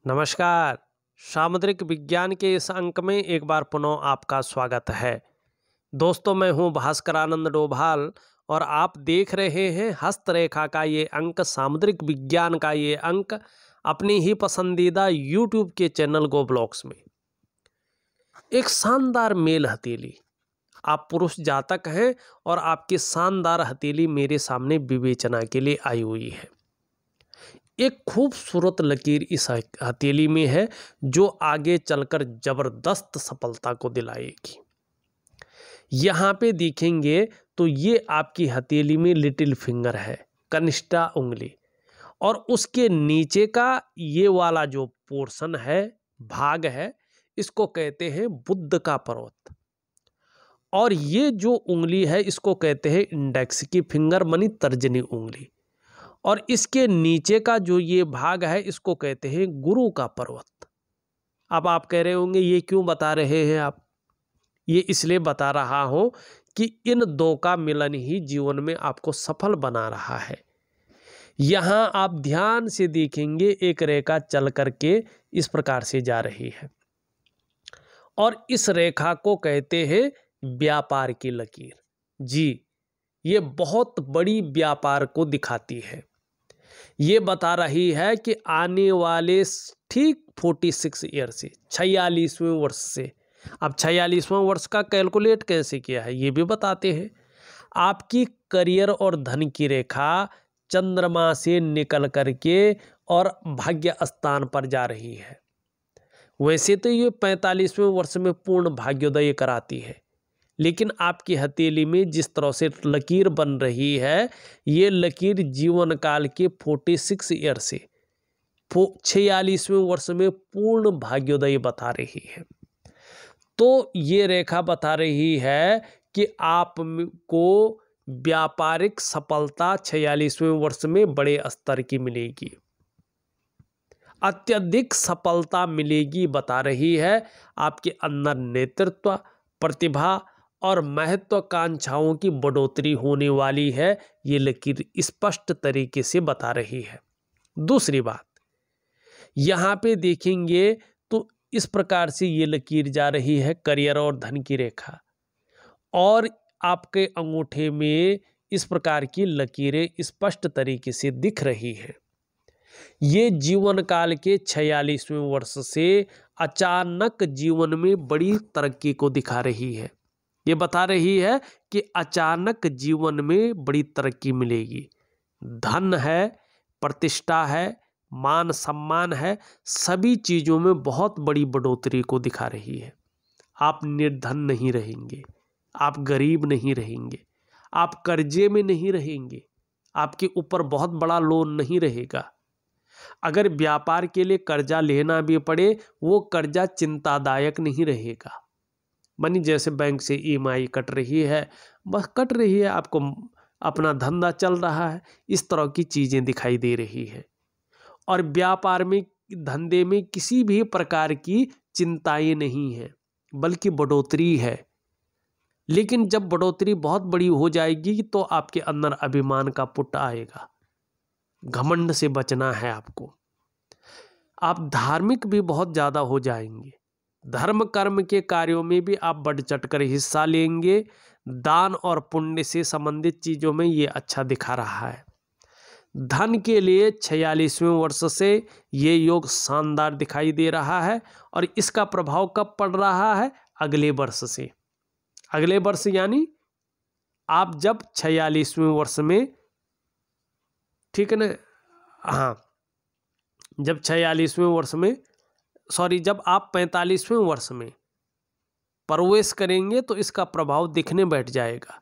नमस्कार। सामुद्रिक विज्ञान के इस अंक में एक बार पुनः आपका स्वागत है। दोस्तों, मैं हूं भास्करानंद डोभाल और आप देख रहे हैं हस्तरेखा का ये अंक, सामुद्रिक विज्ञान का ये अंक अपनी ही पसंदीदा YouTube के चैनल गो ब्लॉग्स में। एक शानदार मेल हथेली, आप पुरुष जातक हैं और आपकी शानदार हथेली मेरे सामने विवेचना के लिए आई हुई है। एक खूबसूरत लकीर इस हथेली में है जो आगे चलकर जबरदस्त सफलता को दिलाएगी। यहाँ पे देखेंगे तो ये आपकी हथेली में लिटिल फिंगर है, कनिष्ठा उंगली, और उसके नीचे का ये वाला जो पोर्शन है, भाग है, इसको कहते हैं बुद्ध का पर्वत। और ये जो उंगली है इसको कहते हैं इंडेक्स की फिंगर मनी तर्जनी उंगली। और इसके नीचे का जो ये भाग है इसको कहते हैं गुरु का पर्वत। अब आप कह रहे होंगे ये क्यों बता रहे हैं आप? ये इसलिए बता रहा हूं कि इन दो का मिलन ही जीवन में आपको सफल बना रहा है। यहां आप ध्यान से देखेंगे एक रेखा चल करके इस प्रकार से जा रही है और इस रेखा को कहते हैं व्यापार की लकीर। जी, ये बहुत बड़ी व्यापार को दिखाती है। ये बता रही है कि आने वाले ठीक 46 ईयर से, 46वें वर्ष से, अब 46वां वर्ष का कैलकुलेट कैसे किया है ये भी बताते हैं। आपकी करियर और धन की रेखा चंद्रमा से निकल करके और भाग्य स्थान पर जा रही है। वैसे तो ये 45वें वर्ष में पूर्ण भाग्योदय कराती है, लेकिन आपकी हथेली में जिस तरह से लकीर बन रही है, ये लकीर जीवन काल के 46 ईयर से 46वें वर्ष में पूर्ण भाग्योदय बता रही है। तो ये रेखा बता रही है कि आपको व्यापारिक सफलता 46वें वर्ष में बड़े स्तर की मिलेगी, अत्यधिक सफलता मिलेगी बता रही है। आपके अंदर नेतृत्व, प्रतिभा और महत्वाकांक्षाओं की बढ़ोतरी होने वाली है, ये लकीर स्पष्ट तरीके से बता रही है। दूसरी बात, यहाँ पे देखेंगे तो इस प्रकार से ये लकीर जा रही है, करियर और धन की रेखा, और आपके अंगूठे में इस प्रकार की लकीरें स्पष्ट तरीके से दिख रही हैं। ये जीवन काल के 46वें वर्ष से अचानक जीवन में बड़ी तरक्की को दिखा रही है। ये बता रही है कि अचानक जीवन में बड़ी तरक्की मिलेगी। धन है, प्रतिष्ठा है, मान सम्मान है, सभी चीज़ों में बहुत बड़ी बढ़ोतरी को दिखा रही है। आप निर्धन नहीं रहेंगे, आप गरीब नहीं रहेंगे, आप कर्जे में नहीं रहेंगे, आपके ऊपर बहुत बड़ा लोन नहीं रहेगा। अगर व्यापार के लिए कर्जा लेना भी पड़े, वो कर्जा चिंतादायक नहीं रहेगा। मानी जैसे बैंक से EMI कट रही है, बस कट रही है, आपको अपना धंधा चल रहा है, इस तरह की चीज़ें दिखाई दे रही है। और व्यापार में, धंधे में किसी भी प्रकार की चिंताएं नहीं है, बल्कि बढ़ोतरी है। लेकिन जब बढ़ोतरी बहुत बड़ी हो जाएगी तो आपके अंदर अभिमान का पुट आएगा। घमंड से बचना है आपको। आप धार्मिक भी बहुत ज़्यादा हो जाएंगे। धर्म कर्म के कार्यों में भी आप बढ़ चढ़कर हिस्सा लेंगे। दान और पुण्य से संबंधित चीज़ों में ये अच्छा दिखा रहा है। धन के लिए 46वें वर्ष से ये योग शानदार दिखाई दे रहा है और इसका प्रभाव कब पड़ रहा है? अगले वर्ष से। अगले वर्ष यानी आप जब 46वें वर्ष में, ठीक है ना, हाँ, जब 46वें वर्ष में, जब आप 45वें वर्ष में प्रवेश करेंगे तो इसका प्रभाव दिखने बैठ जाएगा।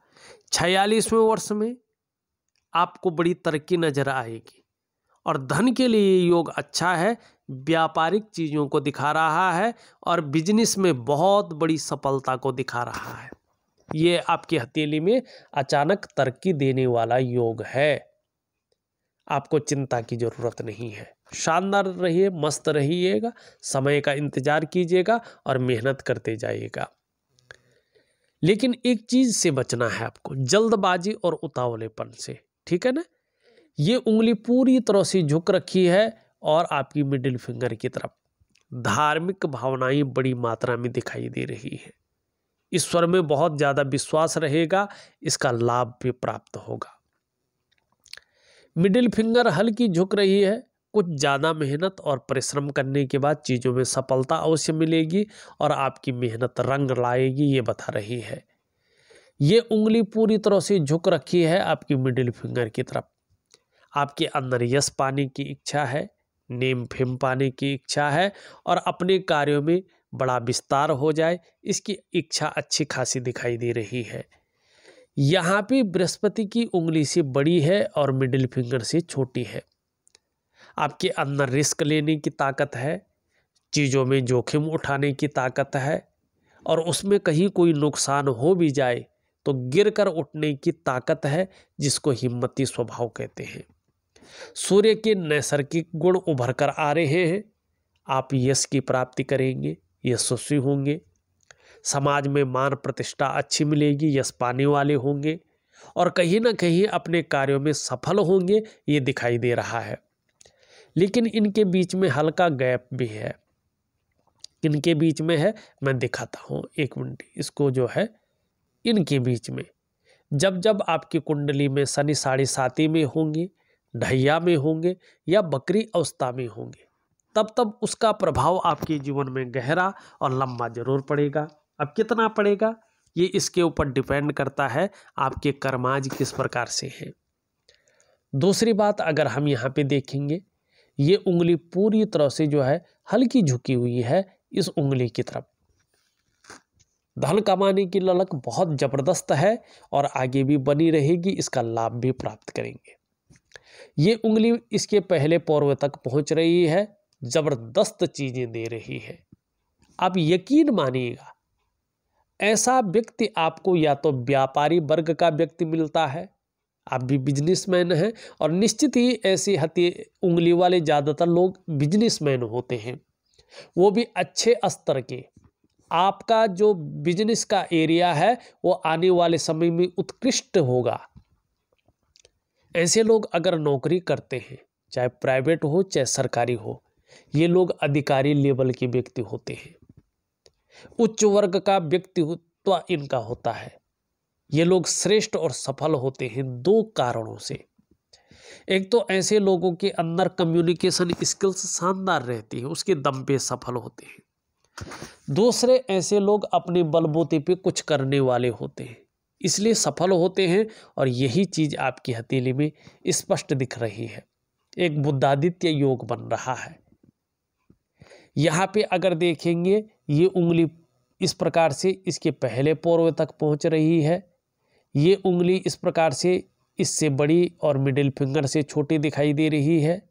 46वें वर्ष में आपको बड़ी तरक्की नजर आएगी और धन के लिए योग अच्छा है, व्यापारिक चीज़ों को दिखा रहा है और बिजनेस में बहुत बड़ी सफलता को दिखा रहा है। ये आपकी हथेली में अचानक तरक्की देने वाला योग है। आपको चिंता की जरूरत नहीं है। शानदार रहिए, मस्त रहिएगा, समय का इंतजार कीजिएगा और मेहनत करते जाइएगा। लेकिन एक चीज से बचना है आपको, जल्दबाजी और उतावलेपन से, ठीक है ना। ये उंगली पूरी तरह से झुक रखी है और आपकी मिडिल फिंगर की तरफ धार्मिक भावनाएं बड़ी मात्रा में दिखाई दे रही है। ईश्वर में बहुत ज़्यादा विश्वास रहेगा, इसका लाभ भी प्राप्त होगा। मिडिल फिंगर हल्की झुक रही है, कुछ ज़्यादा मेहनत और परिश्रम करने के बाद चीज़ों में सफलता अवश्य मिलेगी और आपकी मेहनत रंग लाएगी, ये बता रही है। ये उंगली पूरी तरह से झुक रखी है आपकी मिडिल फिंगर की तरफ। आपके अंदर यश पाने की इच्छा है, नेम फेम पाने की इच्छा है और अपने कार्यों में बड़ा विस्तार हो जाए, इसकी इच्छा अच्छी खासी दिखाई दे रही है। यहाँ पे बृहस्पति की उंगली से बड़ी है और मिडिल फिंगर से छोटी है। आपके अंदर रिस्क लेने की ताकत है, चीज़ों में जोखिम उठाने की ताकत है और उसमें कहीं कोई नुकसान हो भी जाए तो गिरकर उठने की ताकत है, जिसको हिम्मती स्वभाव कहते हैं। सूर्य के नैसर्गिक गुण उभर कर आ रहे हैं। आप यश की प्राप्ति करेंगे, यशस्वी होंगे, समाज में मान प्रतिष्ठा अच्छी मिलेगी, यश पाने वाले होंगे और कहीं ना कहीं अपने कार्यों में सफल होंगे, ये दिखाई दे रहा है। लेकिन इनके बीच में हल्का गैप भी है। इनके बीच में है, मैं दिखाता हूँ, एक मिनट। इसको जो है इनके बीच में जब जब आपकी कुंडली में शनि 7.5 में होंगे, ढैया में होंगे या बकरी अवस्था में होंगे, तब तब उसका प्रभाव आपके जीवन में गहरा और लंबा जरूर पड़ेगा। अब कितना पड़ेगा ये इसके ऊपर डिपेंड करता है आपके कर्माज किस प्रकार से हैं। दूसरी बात, अगर हम यहाँ पे देखेंगे, ये उंगली पूरी तरह से जो है हल्की झुकी हुई है इस उंगली की तरफ। धन कमाने की ललक बहुत जबरदस्त है और आगे भी बनी रहेगी, इसका लाभ भी प्राप्त करेंगे। ये उंगली इसके पहले पौरव तक पहुंच रही है, जबरदस्त चीजें दे रही है। आप यकीन मानिएगा, ऐसा व्यक्ति आपको या तो व्यापारी वर्ग का व्यक्ति मिलता है, आप भी बिजनेसमैन हैं और निश्चित ही ऐसी उंगली वाले ज़्यादातर लोग बिजनेसमैन होते हैं, वो भी अच्छे स्तर के। आपका जो बिजनेस का एरिया है वो आने वाले समय में उत्कृष्ट होगा। ऐसे लोग अगर नौकरी करते हैं, चाहे प्राइवेट हो चाहे सरकारी हो, ये लोग अधिकारी लेवल के व्यक्ति होते हैं, उच्च वर्ग का व्यक्तित्व इनका होता है। ये लोग श्रेष्ठ और सफल होते हैं 2 कारणों से। एक तो ऐसे लोगों के अंदर कम्युनिकेशन स्किल्स शानदार रहती है, उसके दम पे सफल होते हैं। दूसरे, ऐसे लोग अपने बलबूते पे कुछ करने वाले होते हैं, इसलिए सफल होते हैं और यही चीज आपकी हथेली में स्पष्ट दिख रही है। एक बुद्धादित्य योग बन रहा है। यहाँ पे अगर देखेंगे, ये उंगली इस प्रकार से इसके पहले पौरव तक पहुँच रही है, ये उंगली इस प्रकार से इससे बड़ी और मिडिल फिंगर से छोटी दिखाई दे रही है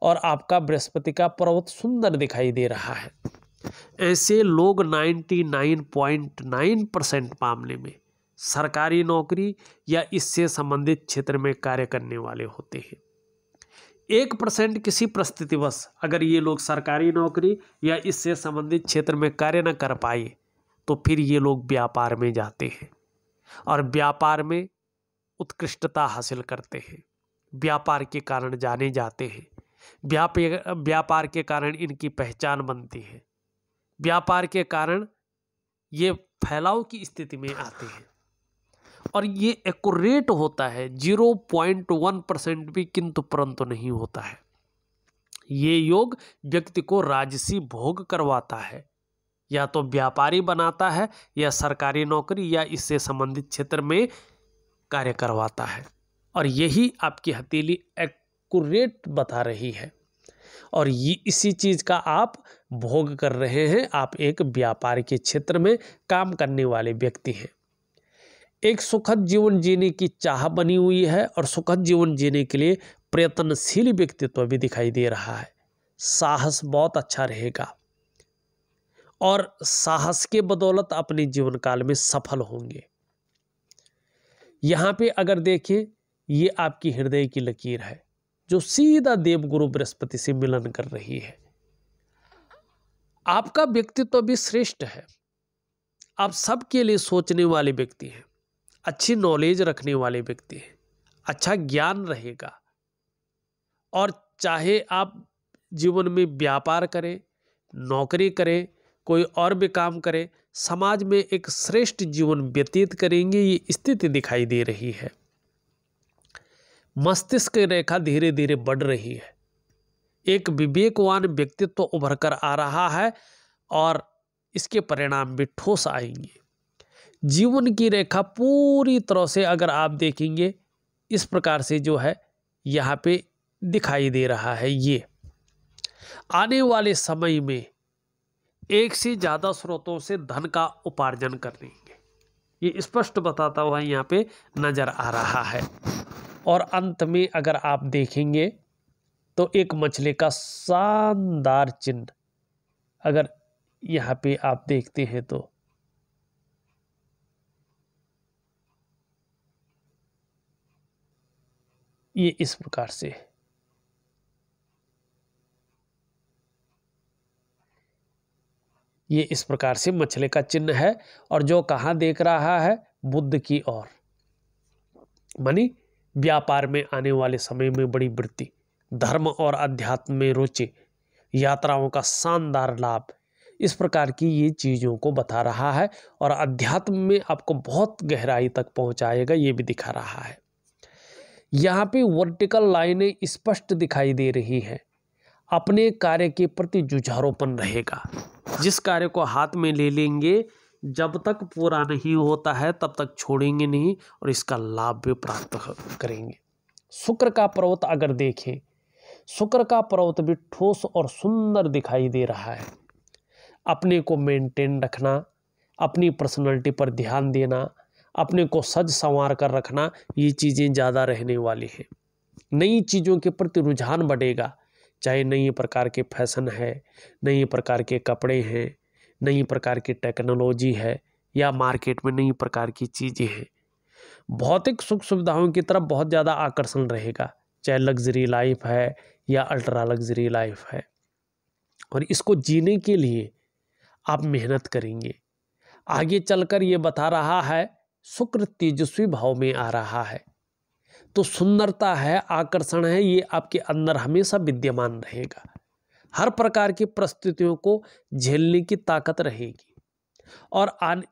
और आपका बृहस्पति का पर्वत सुंदर दिखाई दे रहा है। ऐसे लोग 99.9% मामले में सरकारी नौकरी या इससे संबंधित क्षेत्र में कार्य करने वाले होते हैं। 1% किसी परिस्थितिवश अगर ये लोग सरकारी नौकरी या इससे संबंधित क्षेत्र में कार्य न कर पाए तो फिर ये लोग व्यापार में जाते हैं और व्यापार में उत्कृष्टता हासिल करते हैं। व्यापार के कारण जाने जाते हैं, व्यापार के कारण इनकी पहचान बनती है, व्यापार के कारण ये फैलाव की स्थिति में आते हैं और ये एक्यूरेट होता है। 0.1% भी किंतु परंतु नहीं होता है। ये योग व्यक्ति को राजसी भोग करवाता है, या तो व्यापारी बनाता है या सरकारी नौकरी या इससे संबंधित क्षेत्र में कार्य करवाता है और यही आपकी हथेली एक्यूरेट बता रही है और ये इसी चीज का आप भोग कर रहे हैं। आप एक व्यापार के क्षेत्र में काम करने वाले व्यक्ति हैं। एक सुखद जीवन जीने की चाह बनी हुई है और सुखद जीवन जीने के लिए प्रयत्नशील व्यक्तित्व भी दिखाई दे रहा है। साहस बहुत अच्छा रहेगा और साहस के बदौलत अपने जीवन काल में सफल होंगे। यहाँ पे अगर देखें, ये आपकी हृदय की लकीर है जो सीधा देवगुरु बृहस्पति से मिलन कर रही है। आपका व्यक्तित्व भी श्रेष्ठ है। आप सबके लिए सोचने वाले व्यक्ति हैं, अच्छी नॉलेज रखने वाले व्यक्ति हैं, अच्छा ज्ञान रहेगा और चाहे आप जीवन में व्यापार करें, नौकरी करें, कोई और भी काम करें, समाज में एक श्रेष्ठ जीवन व्यतीत करेंगे, ये स्थिति दिखाई दे रही है। मस्तिष्क की रेखा धीरे धीरे बढ़ रही है। एक विवेकवान व्यक्तित्व उभर कर आ रहा है और इसके परिणाम भी ठोस आएंगे। जीवन की रेखा पूरी तरह से अगर आप देखेंगे इस प्रकार से जो है यहाँ पे दिखाई दे रहा है। ये आने वाले समय में एक से ज़्यादा स्रोतों से धन का उपार्जन कर लेंगे, ये स्पष्ट बताता हुआ यहाँ पे नजर आ रहा है। और अंत में अगर आप देखेंगे तो एक मछली का शानदार चिन्ह अगर यहाँ पे आप देखते हैं तो ये इस प्रकार से मछली का चिन्ह है और जो कहाँ देख रहा है, बुद्ध की ओर, मानी व्यापार में आने वाले समय में बड़ी वृद्धि, धर्म और अध्यात्म में रुचि, यात्राओं का शानदार लाभ, इस प्रकार की ये चीज़ों को बता रहा है और अध्यात्म में आपको बहुत गहराई तक पहुंचाएगा, ये भी दिखा रहा है। यहाँ पे वर्टिकल लाइनें स्पष्ट दिखाई दे रही है। अपने कार्य के प्रति जुझारूपन रहेगा। जिस कार्य को हाथ में ले लेंगे, जब तक पूरा नहीं होता है तब तक छोड़ेंगे नहीं और इसका लाभ भी प्राप्त करेंगे। शुक्र का पर्वत अगर देखें, शुक्र का पर्वत भी ठोस और सुंदर दिखाई दे रहा है। अपने को मेंटेन रखना, अपनी पर्सनालिटी पर ध्यान देना, अपने को सज संवार कर रखना, ये चीज़ें ज़्यादा रहने वाली हैं। नई चीज़ों के प्रति रुझान बढ़ेगा, चाहे नई प्रकार के फैशन है, नई प्रकार के कपड़े हैं, नई प्रकार की टेक्नोलॉजी है या मार्केट में नई प्रकार की चीज़ें हैं। भौतिक सुख सुविधाओं की तरफ बहुत ज़्यादा आकर्षण रहेगा, चाहे लग्जरी लाइफ है या अल्ट्रा लग्जरी लाइफ है, और इसको जीने के लिए आप मेहनत करेंगे। आगे चलकर ये बता रहा है शुक्र तेजस्वी भाव में आ रहा है, तो सुंदरता है, आकर्षण है, ये आपके अंदर हमेशा विद्यमान रहेगा। हर प्रकार की परिस्थितियों को झेलने की ताकत रहेगी। और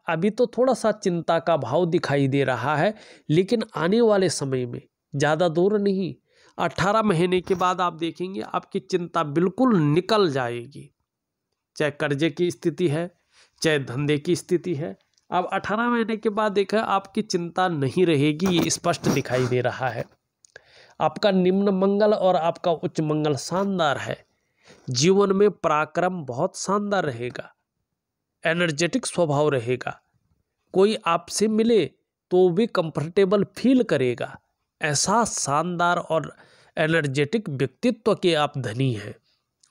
अभी तो थोड़ा सा चिंता का भाव दिखाई दे रहा है, लेकिन आने वाले समय में ज़्यादा दूर नहीं, 18 महीने के बाद आप देखेंगे आपकी चिंता बिल्कुल निकल जाएगी। चाहे कर्जे की स्थिति है, चाहे धंधे की स्थिति है, अब 18 महीने के बाद देखा आपकी चिंता नहीं रहेगी, ये स्पष्ट दिखाई दे रहा है। आपका निम्न मंगल और आपका उच्च मंगल शानदार है। जीवन में पराक्रम बहुत शानदार रहेगा, एनर्जेटिक स्वभाव रहेगा। कोई आपसे मिले तो भी कंफर्टेबल फील करेगा, ऐसा शानदार और एनर्जेटिक व्यक्तित्व के आप धनी हैं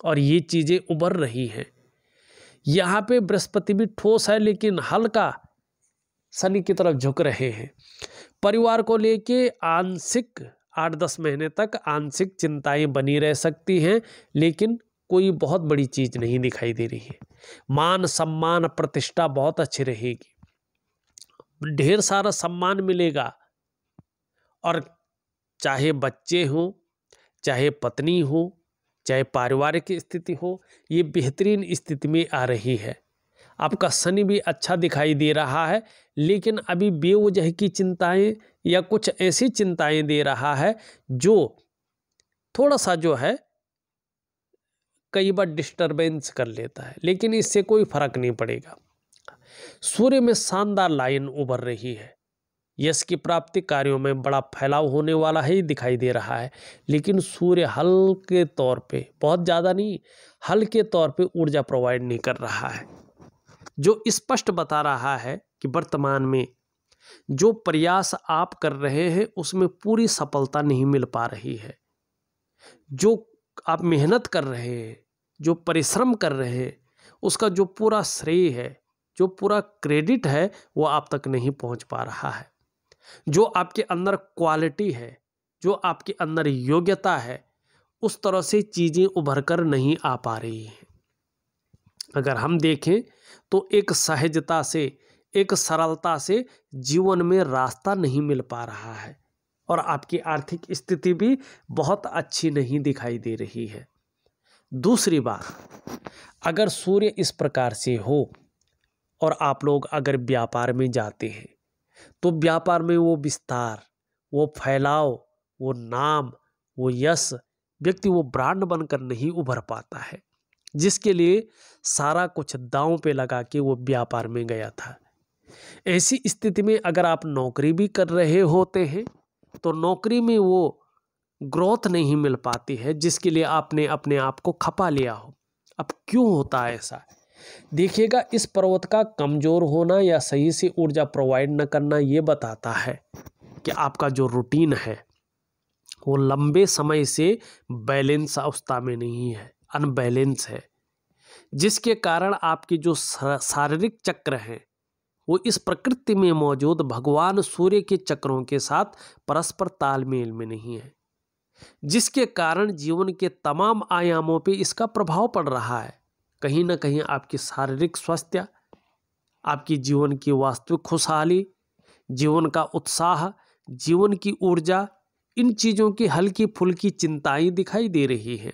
और ये चीज़ें उभर रही हैं। यहाँ पे बृहस्पति भी ठोस है लेकिन हल्का शनि की तरफ झुक रहे हैं। परिवार को लेके आंशिक 8-10 महीने तक आंशिक चिंताएं बनी रह सकती हैं, लेकिन कोई बहुत बड़ी चीज़ नहीं दिखाई दे रही है। मान सम्मान प्रतिष्ठा बहुत अच्छी रहेगी, ढेर सारा सम्मान मिलेगा। और चाहे बच्चे हों, चाहे पत्नी हो, चाहे पारिवारिक स्थिति हो, ये बेहतरीन स्थिति में आ रही है। आपका शनि भी अच्छा दिखाई दे रहा है, लेकिन अभी बेवजह की चिंताएं या कुछ ऐसी चिंताएं दे रहा है जो थोड़ा सा जो है कई बार डिस्टरबेंस कर लेता है, लेकिन इससे कोई फर्क नहीं पड़ेगा। सूर्य में शानदार लाइन उभर रही है। यश की प्राप्ति, कार्यों में बड़ा फैलाव होने वाला है, दिखाई दे रहा है। लेकिन सूर्य हल्के तौर पे, बहुत ज़्यादा नहीं, हल्के तौर पे ऊर्जा प्रोवाइड नहीं कर रहा है, जो स्पष्ट बता रहा है कि वर्तमान में जो प्रयास आप कर रहे हैं उसमें पूरी सफलता नहीं मिल पा रही है। जो आप मेहनत कर रहे हैं, जो परिश्रम कर रहे हैं, उसका जो पूरा श्रेय है, जो पूरा क्रेडिट है, वो आप तक नहीं पहुंच पा रहा है। जो आपके अंदर क्वालिटी है, जो आपके अंदर योग्यता है, उस तरह से चीज़ें उभर कर नहीं आ पा रही हैं। अगर हम देखें तो एक सहजता से, एक सरलता से जीवन में रास्ता नहीं मिल पा रहा है और आपकी आर्थिक स्थिति भी बहुत अच्छी नहीं दिखाई दे रही है। दूसरी बात, अगर सूर्य इस प्रकार से हो और आप लोग अगर व्यापार में जाते हैं तो व्यापार में वो विस्तार, वो फैलाव, वो नाम, वो यश, व्यक्ति वो ब्रांड बनकर नहीं उभर पाता है, जिसके लिए सारा कुछ दांव पे लगा के वो व्यापार में गया था। ऐसी स्थिति में अगर आप नौकरी भी कर रहे होते हैं तो नौकरी में वो ग्रोथ नहीं मिल पाती है जिसके लिए आपने अपने आप को खपा लिया हो। अब क्यों होता है ऐसा? देखिएगा, इस पर्वत का कमजोर होना या सही से ऊर्जा प्रोवाइड न करना ये बताता है कि आपका जो रूटीन है वो लंबे समय से बैलेंस अवस्था में नहीं है, अनबैलेंस है, जिसके कारण आपके जो शारीरिक चक्र हैं वो इस प्रकृति में मौजूद भगवान सूर्य के चक्रों के साथ परस्पर तालमेल में नहीं है, जिसके कारण जीवन के तमाम आयामों पे इसका प्रभाव पड़ रहा है। कहीं ना कहीं आपकी शारीरिक स्वास्थ्य, आपकी जीवन की वास्तविक खुशहाली, जीवन का उत्साह, जीवन की ऊर्जा, इन चीज़ों की हल्की फुल्की चिंताएं दिखाई दे रही हैं।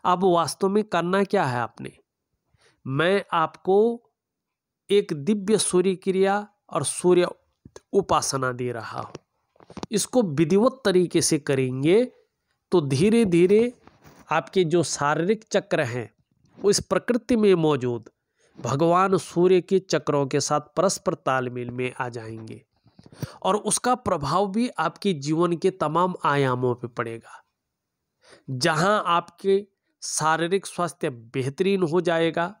अब वास्तव में करना क्या है आपने? मैं आपको एक दिव्य सूर्य क्रिया और सूर्य उपासना दे रहा हूँ। इसको विधिवत तरीके से करेंगे तो धीरे धीरे आपके जो शारीरिक चक्र हैं वो इस प्रकृति में मौजूद भगवान सूर्य के चक्रों के साथ परस्पर तालमेल में आ जाएंगे और उसका प्रभाव भी आपके जीवन के तमाम आयामों पर पड़ेगा। जहां आपके शारीरिक स्वास्थ्य बेहतरीन हो जाएगा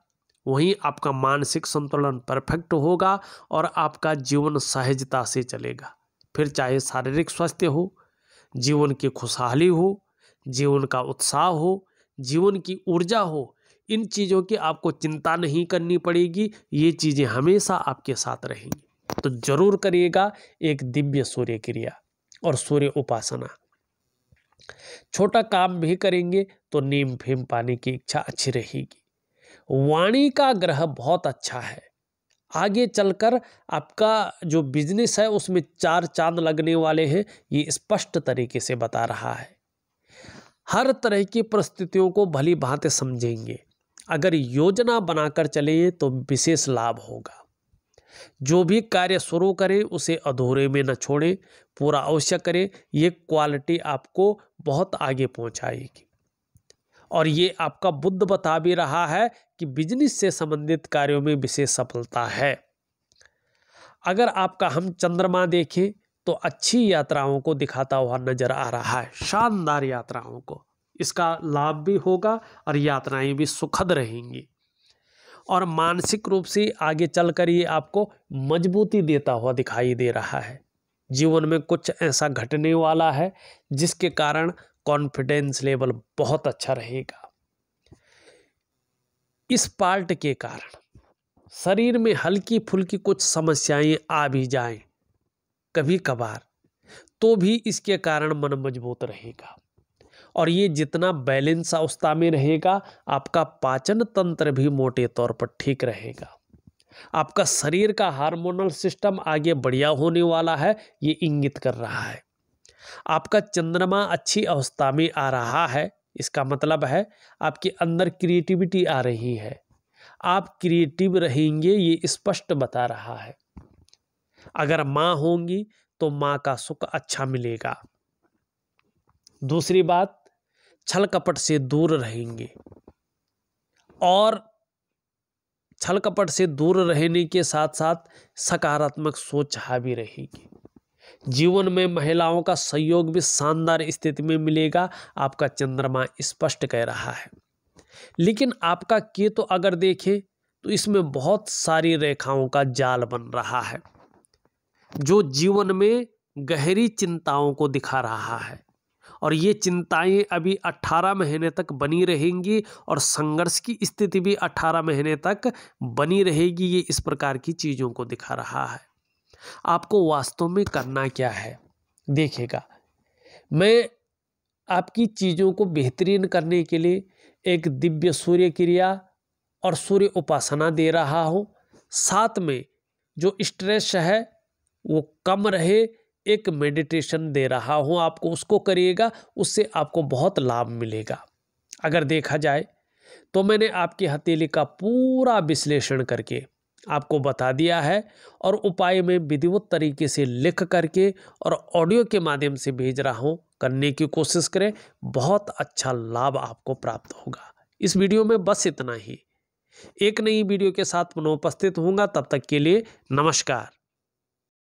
वहीं आपका मानसिक संतुलन परफेक्ट होगा और आपका जीवन सहजता से चलेगा। फिर चाहे शारीरिक स्वास्थ्य हो, जीवन की खुशहाली हो, जीवन का उत्साह हो, जीवन की ऊर्जा हो, इन चीज़ों की आपको चिंता नहीं करनी पड़ेगी। ये चीज़ें हमेशा आपके साथ रहेंगी। तो जरूर करिएगा एक दिव्य सूर्य क्रिया और सूर्य उपासना। छोटा काम भी करेंगे तो नीम फीम पाने की इच्छा अच्छी रहेगी। वाणी का ग्रह बहुत अच्छा है। आगे चलकर आपका जो बिजनेस है उसमें 4 चांद लगने वाले हैं, ये स्पष्ट तरीके से बता रहा है। हर तरह की परिस्थितियों को भली भांति समझेंगे। अगर योजना बनाकर चले तो विशेष लाभ होगा। जो भी कार्य शुरू करें उसे अधूरे में न छोड़ें, पूरा अवश्य करें। ये क्वालिटी आपको बहुत आगे पहुंचाएगी। और ये आपका बुद्ध बता भी रहा है कि बिजनेस से संबंधित कार्यों में विशेष सफलता है। अगर आपका हम चंद्रमा देखें तो अच्छी यात्राओं को दिखाता हुआ नजर आ रहा है, शानदार यात्राओं को। इसका लाभ भी होगा और यात्राएं भी सुखद रहेंगी और मानसिक रूप से आगे चलकर ये आपको मजबूती देता हुआ दिखाई दे रहा है। जीवन में कुछ ऐसा घटने वाला है जिसके कारण कॉन्फिडेंस लेवल बहुत अच्छा रहेगा। इस पार्ट के कारण शरीर में हल्की फुल्की कुछ समस्याएं आ भी जाएं कभी कभार, तो भी इसके कारण मन मजबूत रहेगा और ये जितना बैलेंस अवस्था में रहेगा आपका पाचन तंत्र भी मोटे तौर पर ठीक रहेगा। आपका शरीर का हार्मोनल सिस्टम आगे बढ़िया होने वाला है, ये इंगित कर रहा है। आपका चंद्रमा अच्छी अवस्था में आ रहा है, इसका मतलब है आपके अंदर क्रिएटिविटी आ रही है, आप क्रिएटिव रहेंगे, ये स्पष्ट बता रहा है। अगर माँ होंगी तो माँ का सुख अच्छा मिलेगा। दूसरी बात, छल कपट से दूर रहेंगे और छल कपट से दूर रहने के साथ साथ सकारात्मक सोच हावी रहेगी। जीवन में महिलाओं का सहयोग भी शानदार स्थिति में मिलेगा, आपका चंद्रमा स्पष्ट कह रहा है। लेकिन आपका केतु अगर देखें तो इसमें बहुत सारी रेखाओं का जाल बन रहा है जो जीवन में गहरी चिंताओं को दिखा रहा है और ये चिंताएं अभी 18 महीने तक बनी रहेंगी और संघर्ष की स्थिति भी 18 महीने तक बनी रहेगी। ये इस प्रकार की चीज़ों को दिखा रहा है। आपको वास्तव में करना क्या है देखिएगा, मैं आपकी चीज़ों को बेहतरीन करने के लिए एक दिव्य सूर्य क्रिया और सूर्य उपासना दे रहा हूँ। साथ में जो स्ट्रेस है वो कम रहे, एक मेडिटेशन दे रहा हूँ आपको, उसको करिएगा, उससे आपको बहुत लाभ मिलेगा। अगर देखा जाए तो मैंने आपकी हथेली का पूरा विश्लेषण करके आपको बता दिया है और उपाय में विधिवत तरीके से लिख करके और ऑडियो के माध्यम से भेज रहा हूँ। करने की कोशिश करें, बहुत अच्छा लाभ आपको प्राप्त होगा। इस वीडियो में बस इतना ही। एक नई वीडियो के साथ पुनः उपस्थित होऊंगा, तब तक के लिए नमस्कार।